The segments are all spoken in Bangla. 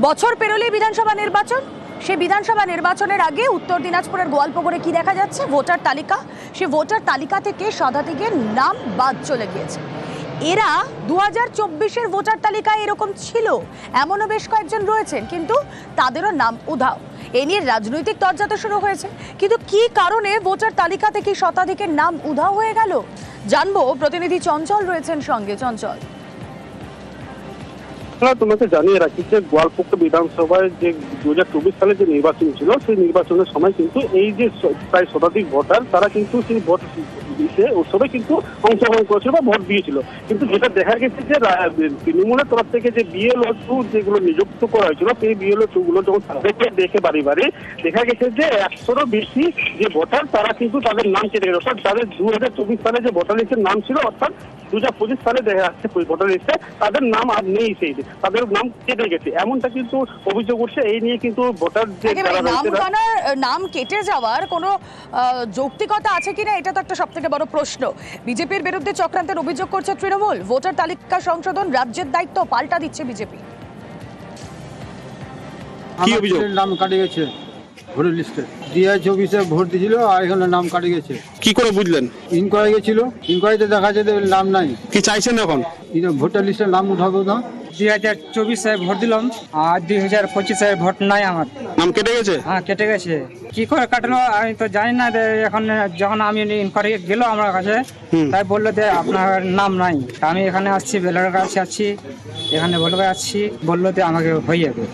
বছর পেরোলেই বিধানসভা নির্বাচন, সেই বিধানসভা নির্বাচনের আগে উত্তর দিনাজপুরের গোয়ালপুকুরে কি দেখা যাচ্ছে? ভোটার তালিকা, সে ভোটার তালিকা থেকে শতাধিকের নাম বাদ চলে গিয়েছে। এরা 2024-এর ভোটার তালিকায় এরকম ছিল, এমনও বেশ কয়েকজন রয়েছেন, কিন্তু তাদেরও নাম উধাও। এ নিয়ে রাজনৈতিক তরজা শুরু হয়েছে, কিন্তু কি কারণে ভোটার তালিকা থেকে শতাধিকের নাম উধাও হয়ে গেল জানবো। প্রতিনিধি চঞ্চল রয়েছেন সঙ্গে। চঞ্চল, তোমাকে জানিয়ে রাখি যে গোয়ালপুকুর বিধানসভায় যে 2024 সালে যে নির্বাচন ছিল, সেই নির্বাচনের সময় কিন্তু এই যে প্রায় শতাধিক ভোটার, তারা কিন্তু সেই ভোট উৎসবে কিন্তু অংশগ্রহণ করেছিল বা ভোট দিয়েছিল। কিন্তু যেটা দেখা গেছে যে তৃণমূলের তরফ থেকে যে BLO যেগুলো নিযুক্ত করা হয়েছিল, সেই BLO গুলো যখন তাদেরকে দেখে বাড়ি বাড়ি দেখা গেছে যে 100-রও বেশি যে ভোটার, তারা কিন্তু তাদের নাম কেটে গেছে। অর্থাৎ তাদের 2024 সালে যে ভোটার লিস্টের নাম ছিল, অর্থাৎ 2025 সালে দেখা যাচ্ছে ভোটার লিস্টে তাদের নাম আর নেই, সেই তাদের নাম কেটে গেছে, এমনটা কিন্তু অভিযোগ উঠছে। এই নিয়ে কিন্তু ভোটার নাম কেটে যাওয়ার কোনো যৌক্তিকতা আছে কিনা, এটা তো একটা সবথেকে বড় প্রশ্ন। বিজেপির বিরুদ্ধে চক্রান্তের অভিযোগ করছে তৃণমূল। ভোটার তালিকা সংশোধন রাজ্যের দায়িত্ব, পাল্টা দিচ্ছে বিজেপি। কি অভিযোগ? নাম কাটে গেছে ভোটার লিস্টে, 2024-এ ভোট দিয়েছিল আর এখানে নাম কাটে গেছে। কি করে বুঝলেন? ইনকোয়ারি গেছিল, ইনকোয়ারিতে দেখা যাচ্ছে নাম নাই। কি চাইছেন এখন? ভোটার লিস্টের নাম উঠাবো না। 2024 সালে ভোট দিলাম আর 2025 সালে ভোট নাই আমার। নাম কেটে গেছে? হ্যাঁ, কেটে গেছে। কি করে কাটলো আমি তো জানি না। এখন যখন আমি ইনকোয়ারি গেল আমার কাছে, তাই বললো যে আপনার নাম নাই। আমি এখানে আসছি, বেলার কাছে আসছি, এখানে বলবে আসছি, বললো যে আমাকে হয়ে যাবে।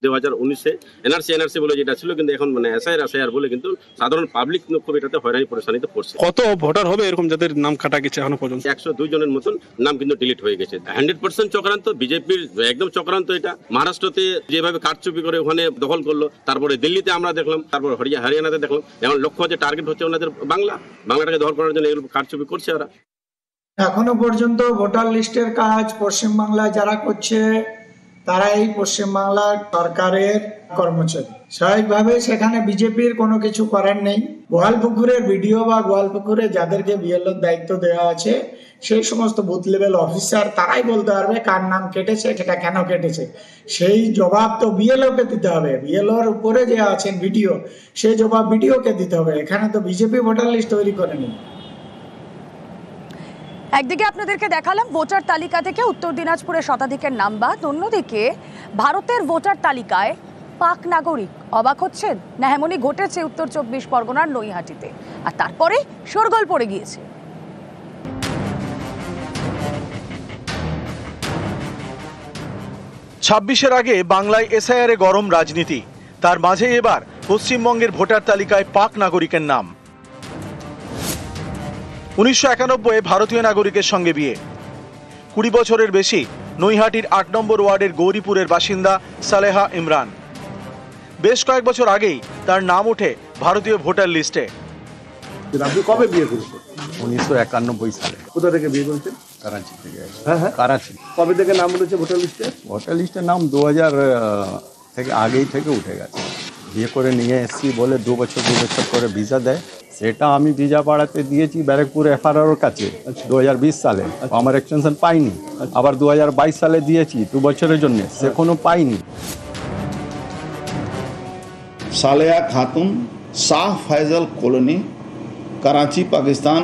2019-এ এনআরসি বলে যেটা ছিল, কিন্তু এখন মানে এসআইআর বলে কিন্তু সাধারণ পাবলিক খুব এটাতে হয়রানি পরেশানিতে পড়ছে। কত ভোটার হবে এরকম যাদের নাম কাটা গেছে এখনো পর্যন্ত? 102 জনের মতন নাম কিন্তু ডিলিট হয়ে গেছে। 100% চক্রান্ত, বিজেপির একদম চক্রান্ত এটা। মহারাষ্ট্রতে যেভাবে কারচুপি করে ওখানে দখল করলো, তারপরে দিল্লিতে আমরা দেখলাম, তারপর হরিয়ানাতে দেখলাম। এখন লক্ষ্য হচ্ছে, টার্গেট হচ্ছে ওনাদের বাংলাটাকে দখল করার জন্য এগুলো কারচুপি করছে ওরা। এখনো পর্যন্ত ভোটার লিস্টের কাজ পশ্চিমবাংলায় যারা করছে, তারা এই পশ্চিমবাংলার সরকারের কর্মচারী। স্বাভাবিকভাবে সেখানে বিজেপির কোনো কিছু করার নেই। গোয়ালপুকুরের ভিডিও বা গোয়ালপুকুরে যাদেরকে BLOর দায়িত্ব দেওয়া আছে, সেই সমস্ত বুথ লেভেল অফিসার, তারাই বলতে পারবে কার নাম কেটেছে, সেটা কেন কেটেছে। সেই জবাব তো BLOকে দিতে হবে। BLOর উপরে যে আছেন ভিডিও, সেই জবাব ভিডিওকে দিতে হবে। এখানে তো বিজেপি ভোটার লিস্ট তৈরি করেনি। একদিকে আপনাদেরকে দেখালাম ভোটার তালিকা থেকে উত্তর দিনাজপুরের শতাধিকের নাম বাদ, অন্যদিকে ভারতের ভোটার তালিকায় পাক নাগরিক। অবাক হচ্ছেন না? এমনই ঘটেছে উত্তর 24 পরগনার নৈহাটিতে, আর তারপরে শোরগোল পড়ে গিয়েছে। 26-এর আগে বাংলায় এসআইআরে গরম রাজনীতি, তার মাঝে এবার পশ্চিমবঙ্গের ভোটার তালিকায় পাক নাগরিকের নাম। 1991-এ ভারতীয় নাগরিকের সঙ্গে বিয়ে। 20 বছরের বেশি নৈহাটির 8 নম্বর ওয়ার্ডের গৌরীপুরের বাসিন্দা সালেহা ইমরান। বেশ কয়েক বছর আগেই তার নাম ওঠে ভারতীয় ভোটার লিস্টে। আপনি কবে বিয়ে করেছেন? 1991 সালে। কোথা থেকে বিয়ে করেছেন? করাচি থেকে। হ্যাঁ, করাচি। কবে থেকে নাম উঠেছে ভোটার লিস্টে? ভোটার লিস্টের নাম 2000 থেকে আগেই থেকে উঠে গেছে। বিয়ে করে নিয়ে এসছি বলে 2 বছর করে ভিসা দেয়। সেটা আমি ভিসা পাড়াতে দিয়েছি ব্যারাকপুর FROর কাছে 2020 সালে। আমার এক্সটেনশন পাইনি। আবার 2022 সালে দিয়েছি 2 বছরের জন্য, সে কোনো পাইনি। Saleha Khatoon, Shah Faisal colony, Karachi, Pakistan,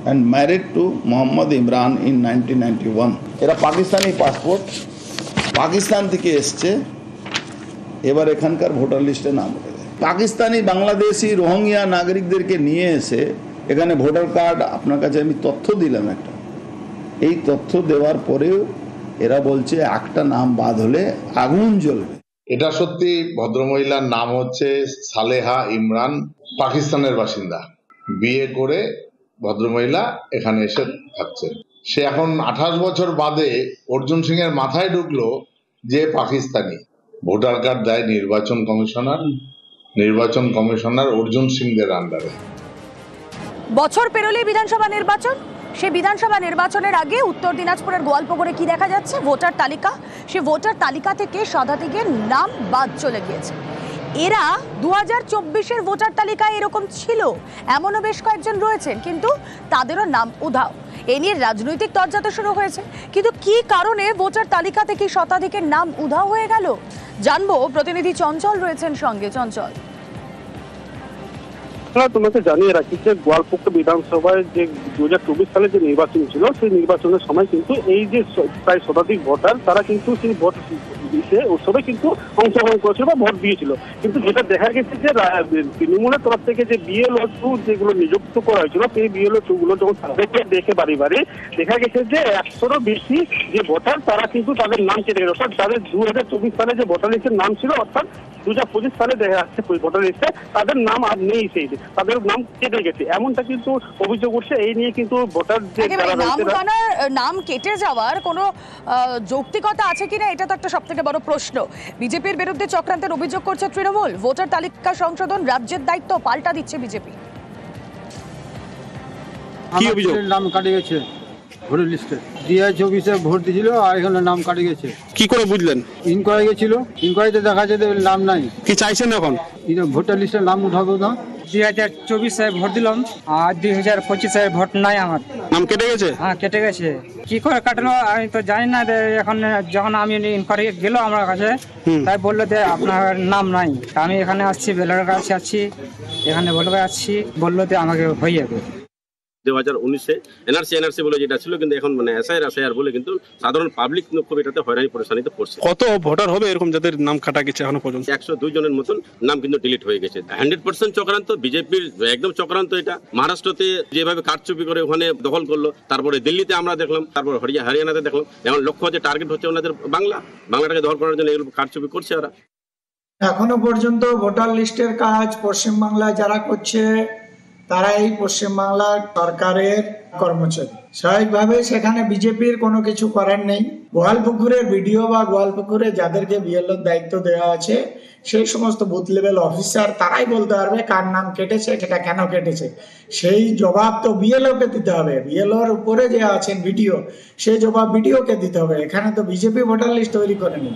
and married to Mohammad Imran in 1991. এরা পাকিস্তানি পাসপোর্ট, পাকিস্তান থেকে এসছে, এবার এখানকার ভোটার লিস্টে নাম উঠে যায়। পাকিস্তানি, বাংলাদেশি, রোহিঙ্গা নাগরিকদেরকে নিয়ে এসে এখানে ভোটার কার্ড, আপনার কাছে আমি তথ্য দিলাম একটা, এই তথ্য দেওয়ার পরেও এরা বলছে একটা নাম বাদ হলে আগুন জ্বলবে। এটা সত্যি। ভদ্রমহিলার নাম হচ্ছে সালেহা ইমরান, পাকিস্তানের বাসিন্দা। বিয়ে করে ভদ্রমহিলা এখানে এসে থাকছেন। সে এখন 28 বছর বাদে অর্জুন সিং এর মাথায় ঢুকলো যে পাকিস্তানি। ভোটার কার্ড দেয় নির্বাচন কমিশনার অর্জুন সিংদের আন্ডারে। বছর পেরোলেই বিধানসভা নির্বাচন, সেই বিধানসভা নির্বাচনের আগে উত্তর দিনাজপুরের গোয়ালপুকুরে কি দেখা যাচ্ছে? ভোটার তালিকা, সে ভোটার তালিকা থেকে শতাধিকের নাম বাদ চলে গিয়েছে। এরা 2024-এর ভোটার তালিকায় এরকম ছিল, এমনও বেশ কয়েকজন রয়েছেন, কিন্তু তাদেরও নাম উধাও। এ নিয়ে রাজনৈতিক তরজা শুরু হয়েছে, কিন্তু কি কারণে ভোটার তালিকা থেকে শতাধিকের নাম উধাও হয়ে গেল জানবো। প্রতিনিধি চঞ্চল রয়েছেন সঙ্গে। চঞ্চল, তোমাকে জানিয়ে রাখি যে গোয়ালপুকুর বিধানসভায় যে 2024 সালে যে নির্বাচন ছিল, সেই নির্বাচনের সময় কিন্তু এই যে প্রায় শতাধিক ভোটার তারা কিন্তু সেই ভোট উৎসবে কিন্তু অংশগ্রহণ করেছিল বা ভোট দিয়েছিল। কিন্তু যেটা দেখা গেছে যে তৃণমূলের তরফ থেকে যে বিএলও যেগুলো নিযুক্ত করা হয়েছিল, সেই বিএলও গুলো যখন তাদেরকে দেখে বাড়ি বাড়ি দেখা গেছে যে 100-রও বেশি যে ভোটার তারা কিন্তু তাদের নাম কেটে গেছে। অর্থাৎ তাদের 2024 সালে যে ভোটার লিস্টের নাম ছিল, অর্থাৎ 2025 সালে দেখা যাচ্ছে ভোটার লিস্টে তাদের নাম আর নেই, সেই তাদের নাম কেটে গেছে, এমনটা কিন্তু অভিযোগ উঠছে। এই নিয়ে কিন্তু ভোটার যে নাম কেটে যাওয়ার কোনো যৌক্তিকতা আছে কিনা, এটা তো একটা সব থেকে বড় প্রশ্ন। বিজেপির বিরুদ্ধে চক্রান্তের অভিযোগ করছে তৃণমূল। ভোটার তালিকা সংশোধন রাজ্যের দায়িত্ব পাল্টা দিচ্ছে বিজেপি। কি অভিযোগ? নাম কাটে গেছে ভোটার লিস্টে, 2024-এ ভোট দিয়েছিল আর এখানে নাম কাটে গেছে। কি করে বুঝলেন? ইনকোয়ারি গেছিল, ইনকোয়ারিতে দেখা যাচ্ছে নাম নাই। কি চাইছেন এখন? ভোটার লিস্টের নাম উঠাবো না। 2024-এ ভোট দিলাম আর 2025-এ ভোট নাই আমার। নাম কেটে গেছে? হ্যাঁ, কেটে গেছে। কি করে কাটলো আমি তো জানি না। এখন যখন আমি ইনকোয়ারি গেল আমার কাছে, তাই বললো যে আপনার নাম নাই। আমি এখানে আসছি, বেলার কাছে আসছি, এখানে বলবে আসছি, বললো যে আমাকে হয়ে যাবে। 2019-এ এনআরসি বলে যেটা ছিল, কিন্তু এখন মানে এসআইআর বলে কিন্তু সাধারণ পাবলিক খুব এটাতে হয়রানি পরেশানিতে পড়ছে। কত ভোটার হবে এরকম যাদের নাম কাটা গেছে এখনো পর্যন্ত? 102 জনের মতন নাম কিন্তু ডিলিট হয়ে গেছে। 100% চক্রান্ত, বিজেপির একদম চক্রান্ত এটা। মহারাষ্ট্রতে যেভাবে কারচুপি করে ওখানে দখল করলো, তারপরে দিল্লিতে আমরা দেখলাম, তারপর হরিয়ানাতে দেখলাম। এখন লক্ষ্য হচ্ছে, টার্গেট হচ্ছে ওনাদের বাংলাটাকে দখল করার জন্য এগুলো কারচুপি করছে ওরা। এখনো পর্যন্ত ভোটার লিস্টের কাজ পশ্চিমবাংলায় যারা করছে তারা এই পশ্চিমবাংলার সরকারের কর্মচারী। স্বাভাবিকভাবে সেখানে বিজেপির কোনো কিছু করার নেই। গোয়ালপুকুরের ভিডিও বা গোয়ালপুকুরে যাদেরকে বিএলওর দায়িত্ব দেওয়া আছে, সেই সমস্ত বুথ লেভেল অফিসার তারাই বলতে পারবে কার নাম কেটেছে, সেটা কেন কেটেছে। সেই জবাব তো বিএলওকে দিতে হবে। বিএলওর উপরে যে আছেন ভিডিও, সেই জবাব ভিডিওকে দিতে হবে। এখানে তো বিজেপি ভোটার লিস্ট তৈরি করেনি।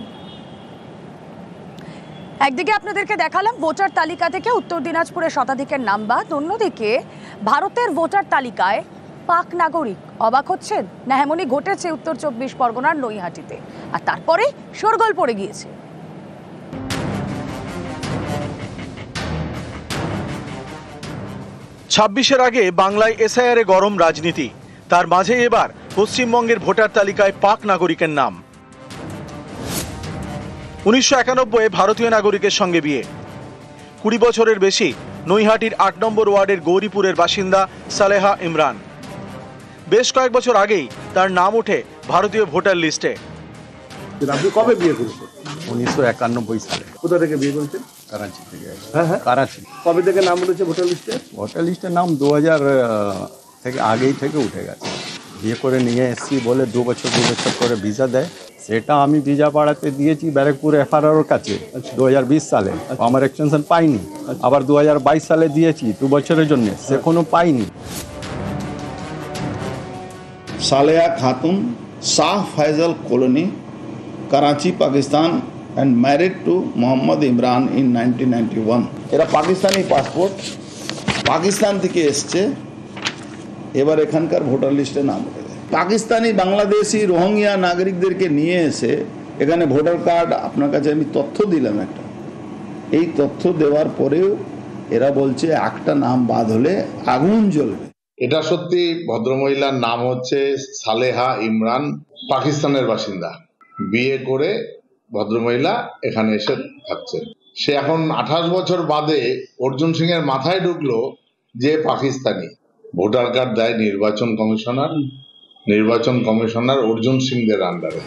একদিকে আপনাদেরকে দেখালাম ভোটার তালিকা থেকে উত্তর দিনাজপুরের শতাধিকের নাম বাদ, অন্যদিকে ভারতের ভোটার তালিকায় পাক নাগরিক। অবাক হচ্ছেন না? এমনই ঘটেছে উত্তর 24 পরগনার নৈহাটিতে, আর তারপরে শোরগোল পড়ে গিয়েছে। 26-এর আগে বাংলায় এসআইআর-এ গরম রাজনীতি, তার মাঝে এবার পশ্চিমবঙ্গের ভোটার তালিকায় পাক নাগরিকের নাম। 1991-এ ভারতীয় নাগরিকের সঙ্গে বিয়ে। 20 বছরের বেশি নৈহাটির 8 নম্বর ওয়ার্ডের গৌরীপুরের বাসিন্দা সালেহা ইমরান। বেশ কয়েক বছর আগেই তার নাম ওঠে ভারতীয় ভোটার লিস্টে। আপনি কবে বিয়ে করেছেন? 1991 সালে। কোথা থেকে বিয়ে করেছেন? করাচি থেকে। হ্যাঁ, করাচি। কবে থেকে নাম উঠেছে ভোটার লিস্টে? ভোটার লিস্টের নাম 2000 থেকে আগেই থেকে উঠে গেছে। বিয়ে করে নিয়ে এসছি বলে 2 বছর করে ভিসা দেয়। সেটা আমি ভিসা বাড়াতে দিয়েছি ব্যারাকপুর এফআরআর কাছে 2020 সালে, আমার এক্সটেনশন পাইনি। আবার 2022 সালে দিয়েছি 2 বছরের জন্য, সেখানেও পাইনি। Saleha Khatoon Shah Faisal colony Karachi Pakistan and married to Mohammad Imran in 1991 এরা পাকিস্তানি পাসপোর্ট, পাকিস্তান থেকে এসছে, এবার এখানকার ভোটার লিস্টে নাম উঠে যায়। পাকিস্তানি বাংলাদেশি রোহিঙ্গা নাগরিকদেরকে নিয়ে এসে এখানে ভোটার কার্ড, আপনার কাছে আমি তথ্য দিলাম একটা, এই তথ্য দেওয়ার পরেও এরা বলছে একটা নাম বাদ হলে আগুন জ্বলবে। এটা সত্যি। ভদ্রমহিলার নাম হচ্ছে সালেহা ইমরান, পাকিস্তানের বাসিন্দা। বিয়ে করে ভদ্রমহিলা এখানে এসে থাকছে। সে এখন 28 বছর বাদে অর্জুন সিং এর মাথায় ঢুকলো যে পাকিস্তানি। ভোটার কার্ড দেয় নির্বাচন কমিশনার অর্জুন সিংদের আন্ডারে।